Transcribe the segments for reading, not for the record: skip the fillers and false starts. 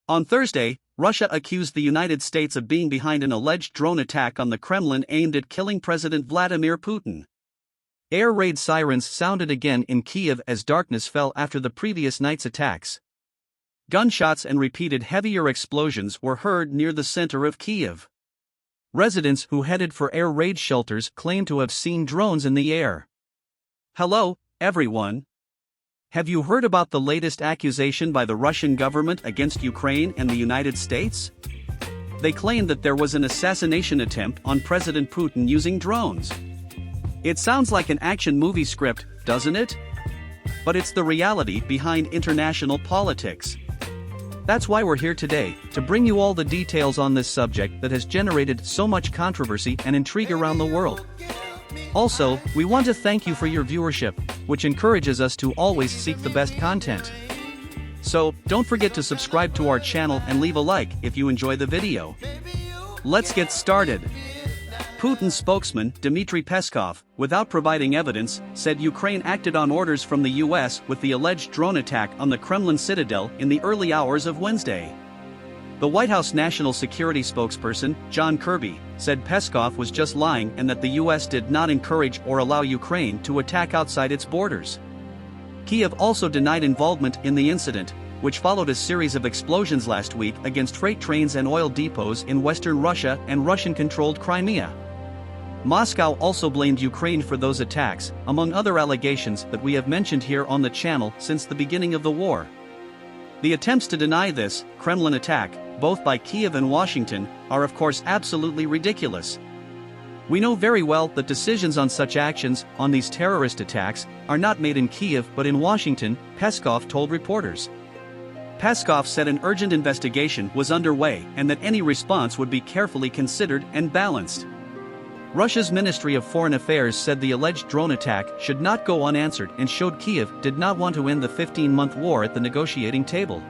On Thursday, Russia accused the United States of being behind an alleged drone attack on the Kremlin aimed at killing President Vladimir Putin. Air raid sirens sounded again in Kiev as darkness fell after the previous night's attacks. Gunshots and repeated heavier explosions were heard near the center of Kiev. Residents who headed for air raid shelters claimed to have seen drones in the air. Hello, everyone. Have you heard about the latest accusation by the Russian government against Ukraine and the United States? They claim that there was an assassination attempt on President Putin using drones. It sounds like an action movie script, doesn't it? But it's the reality behind international politics. That's why we're here today, to bring you all the details on this subject that has generated so much controversy and intrigue around the world. Also, we want to thank you for your viewership, which encourages us to always seek the best content. So, don't forget to subscribe to our channel and leave a like if you enjoy the video. Let's get started. Putin's spokesman, Dmitry Peskov, without providing evidence, said Ukraine acted on orders from the US with the alleged drone attack on the Kremlin citadel in the early hours of Wednesday. The White House National Security spokesperson, John Kirby, said Peskov was just lying and that the US did not encourage or allow Ukraine to attack outside its borders. Kiev also denied involvement in the incident, which followed a series of explosions last week against freight trains and oil depots in western Russia and Russian-controlled Crimea. Moscow also blamed Ukraine for those attacks, among other allegations that we have mentioned here on the channel since the beginning of the war. The attempts to deny this Kremlin attack, both by Kiev and Washington, are of course absolutely ridiculous. We know very well that decisions on such actions, on these terrorist attacks, are not made in Kiev but in Washington, Peskov told reporters. Peskov said an urgent investigation was underway and that any response would be carefully considered and balanced. Russia's Ministry of Foreign Affairs said the alleged drone attack should not go unanswered and showed Kiev did not want to end the 15-month war at the negotiating table.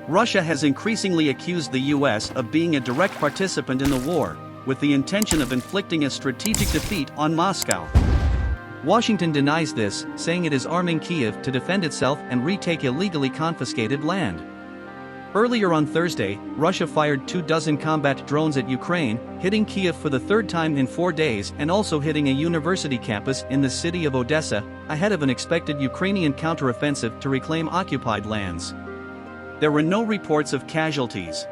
Russia has increasingly accused the US of being a direct participant in the war, with the intention of inflicting a strategic defeat on Moscow. Washington denies this, saying it is arming Kiev to defend itself and retake illegally confiscated land. Earlier on Thursday, Russia fired 24 combat drones at Ukraine, hitting Kiev for the third time in 4 days and also hitting a university campus in the city of Odessa, ahead of an expected Ukrainian counteroffensive to reclaim occupied lands. There were no reports of casualties.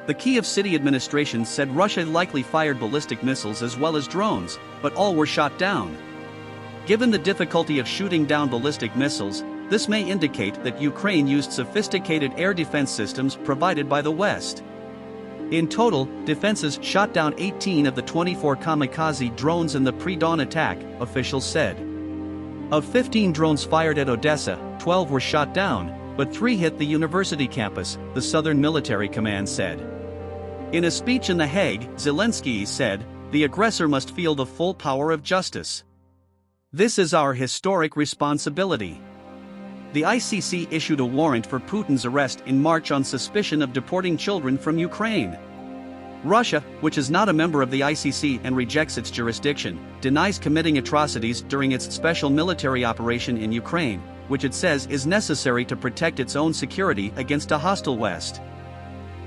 The Kiev city administration said Russia likely fired ballistic missiles as well as drones, but all were shot down. Given the difficulty of shooting down ballistic missiles, this may indicate that Ukraine used sophisticated air defense systems provided by the West. In total, defenses shot down 18 of the 24 kamikaze drones in the pre-dawn attack, officials said. Of 15 drones fired at Odessa, 12 were shot down, but 3 hit the university campus, the Southern Military Command said. In a speech in The Hague, Zelenskiy said, "The aggressor must feel the full power of justice. This is our historic responsibility." The ICC issued a warrant for Putin's arrest in March on suspicion of deporting children from Ukraine. Russia, which is not a member of the ICC and rejects its jurisdiction, denies committing atrocities during its special military operation in Ukraine, which it says is necessary to protect its own security against a hostile West.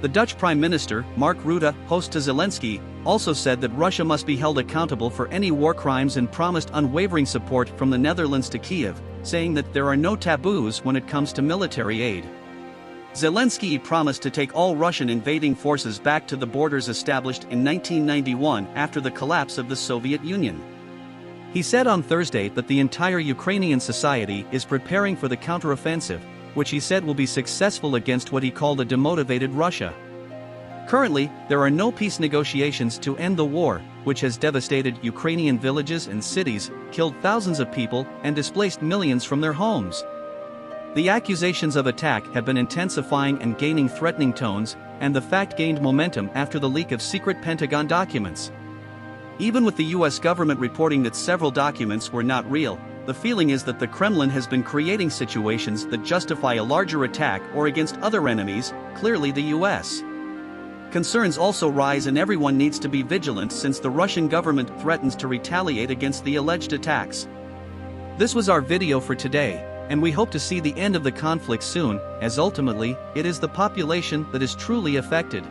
The Dutch Prime Minister, Mark Rutte, host to Zelensky, also said that Russia must be held accountable for any war crimes and promised unwavering support from the Netherlands to Kiev, saying that there are no taboos when it comes to military aid. Zelensky promised to take all Russian invading forces back to the borders established in 1991 after the collapse of the Soviet Union. He said on Thursday that the entire Ukrainian society is preparing for the counteroffensive, which he said will be successful against what he called a demotivated Russia. Currently, there are no peace negotiations to end the war, which has devastated Ukrainian villages and cities, killed thousands of people, and displaced millions from their homes. The accusations of attack have been intensifying and gaining threatening tones, and the fact gained momentum after the leak of secret Pentagon documents. Even with the US government reporting that several documents were not real, the feeling is that the Kremlin has been creating situations that justify a larger attack or against other enemies, clearly the US. Concerns also rise and everyone needs to be vigilant since the Russian government threatens to retaliate against the alleged attacks. This was our video for today. And we hope to see the end of the conflict soon, as ultimately, it is the population that is truly affected.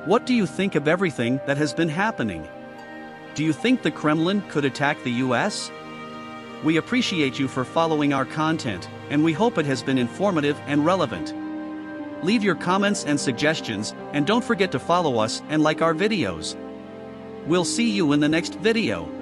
What do you think of everything that has been happening? Do you think the Kremlin could attack the US? We appreciate you for following our content, and we hope it has been informative and relevant. Leave your comments and suggestions, and don't forget to follow us and like our videos. We'll see you in the next video.